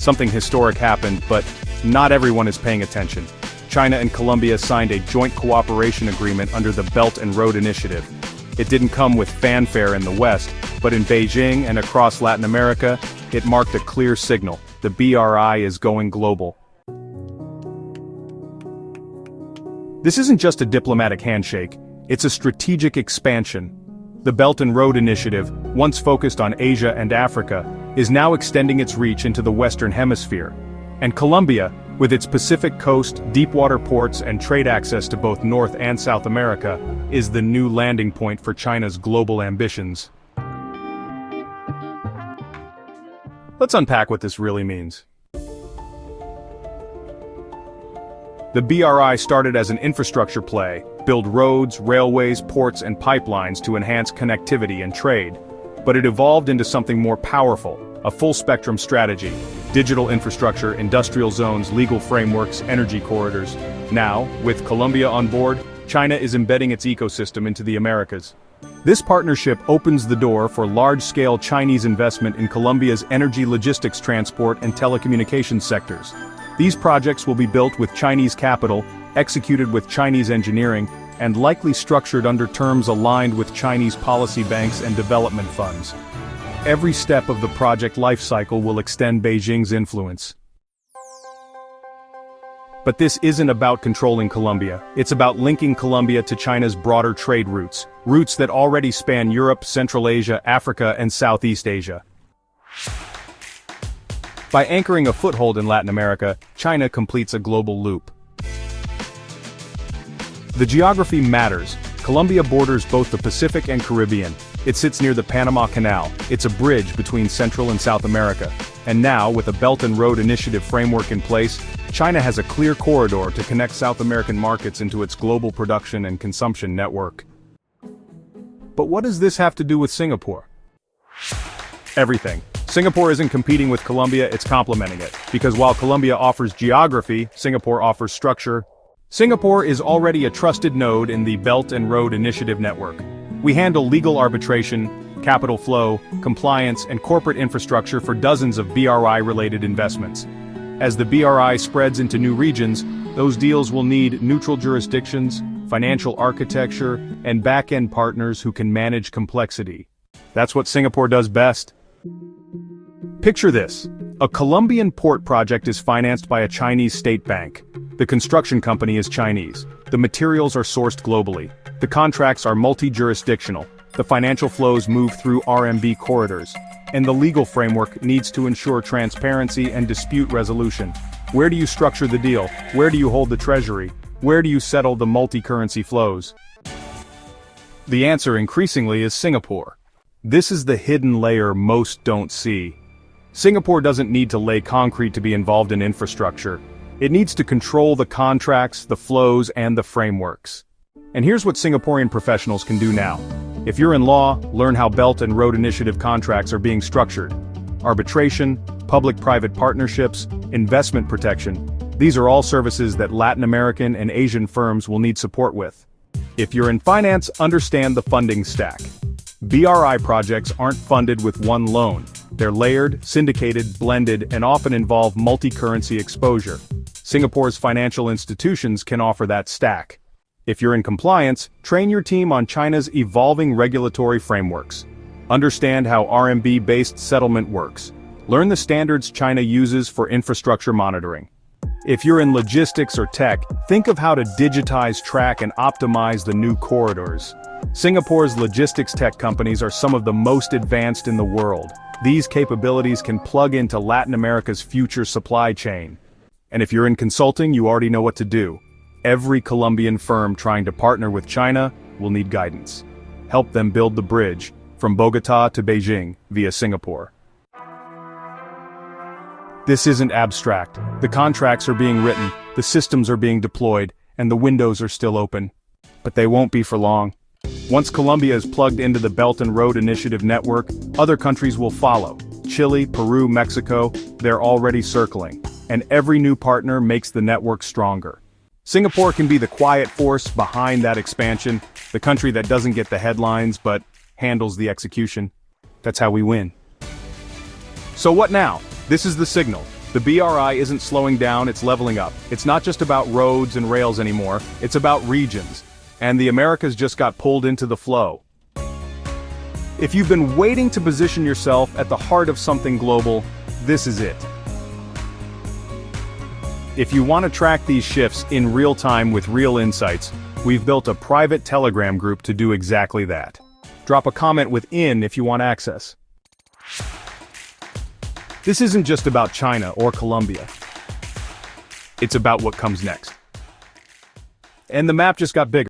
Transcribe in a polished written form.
Something historic happened, but not everyone is paying attention. China and Colombia signed a joint cooperation agreement under the Belt and Road Initiative. It didn't come with fanfare in the West, but in Beijing and across Latin America, it marked a clear signal. The BRI is going global. This isn't just a diplomatic handshake, it's a strategic expansion. The Belt and Road Initiative, once focused on Asia and Africa, is now extending its reach into the Western Hemisphere. And Colombia, with its Pacific coast, deep-water ports and trade access to both North and South America, is the new landing point for China's global ambitions. Let's unpack what this really means. The BRI started as an infrastructure play, build roads, railways, ports, and pipelines to enhance connectivity and trade. But it evolved into something more powerful, a full-spectrum strategy. Digital infrastructure, industrial zones, legal frameworks, energy corridors. Now, with Colombia on board, China is embedding its ecosystem into the Americas. This partnership opens the door for large-scale Chinese investment in Colombia's energy logistics transport and telecommunications sectors. These projects will be built with Chinese capital, executed with Chinese engineering, and likely structured under terms aligned with Chinese policy banks and development funds. Every step of the project lifecycle will extend Beijing's influence. But this isn't about controlling Colombia, it's about linking Colombia to China's broader trade routes, routes that already span Europe, Central Asia, Africa, and Southeast Asia. By anchoring a foothold in Latin America, China completes a global loop. The geography matters. Colombia borders both the Pacific and Caribbean. It sits near the Panama Canal. It's a bridge between Central and South America. And now, with a Belt and Road Initiative framework in place, China has a clear corridor to connect South American markets into its global production and consumption network. But what does this have to do with Singapore? Everything. Singapore isn't competing with Colombia, it's complementing it. Because while Colombia offers geography, Singapore offers structure. Singapore is already a trusted node in the Belt and Road Initiative network. We handle legal arbitration, capital flow, compliance, and corporate infrastructure for dozens of BRI-related investments. As the BRI spreads into new regions, those deals will need neutral jurisdictions, financial architecture, and back-end partners who can manage complexity. That's what Singapore does best. Picture this. A Colombian port project is financed by a Chinese state bank. The construction company is Chinese. The materials are sourced globally. The contracts are multi-jurisdictional. The financial flows move through RMB corridors. And the legal framework needs to ensure transparency and dispute resolution. Where do you structure the deal? Where do you hold the treasury? Where do you settle the multi-currency flows? The answer increasingly is Singapore. This is the hidden layer most don't see. Singapore doesn't need to lay concrete to be involved in infrastructure. It needs to control the contracts, the flows, and the frameworks. And here's what Singaporean professionals can do now. If you're in law, learn how Belt and Road Initiative contracts are being structured. Arbitration, public-private partnerships, investment protection. These are all services that Latin American and Asian firms will need support with. If you're in finance, understand the funding stack. BRI projects aren't funded with one loan. They're layered, syndicated, blended, and often involve multi-currency exposure. Singapore's financial institutions can offer that stack. If you're in compliance, train your team on China's evolving regulatory frameworks. Understand how RMB-based settlement works. Learn the standards China uses for infrastructure monitoring. If you're in logistics or tech, think of how to digitize, track, and optimize the new corridors. Singapore's logistics tech companies are some of the most advanced in the world. These capabilities can plug into Latin America's future supply chain. And if you're in consulting, you already know what to do. Every Colombian firm trying to partner with China will need guidance. Help them build the bridge from Bogota to Beijing via Singapore. This isn't abstract. The contracts are being written, the systems are being deployed, and the windows are still open. But they won't be for long. Once Colombia is plugged into the Belt and Road Initiative network, other countries will follow. Chile, Peru, Mexico, they're already circling. And every new partner makes the network stronger. Singapore can be the quiet force behind that expansion, the country that doesn't get the headlines but handles the execution. That's how we win. So what now? This is the signal. The BRI isn't slowing down, it's leveling up. It's not just about roads and rails anymore, it's about regions. And the Americas just got pulled into the flow. If you've been waiting to position yourself at the heart of something global, this is it. If you want to track these shifts in real time with real insights, we've built a private Telegram group to do exactly that. Drop a comment within if you want access. This isn't just about China or Colombia. It's about what comes next. And the map just got bigger.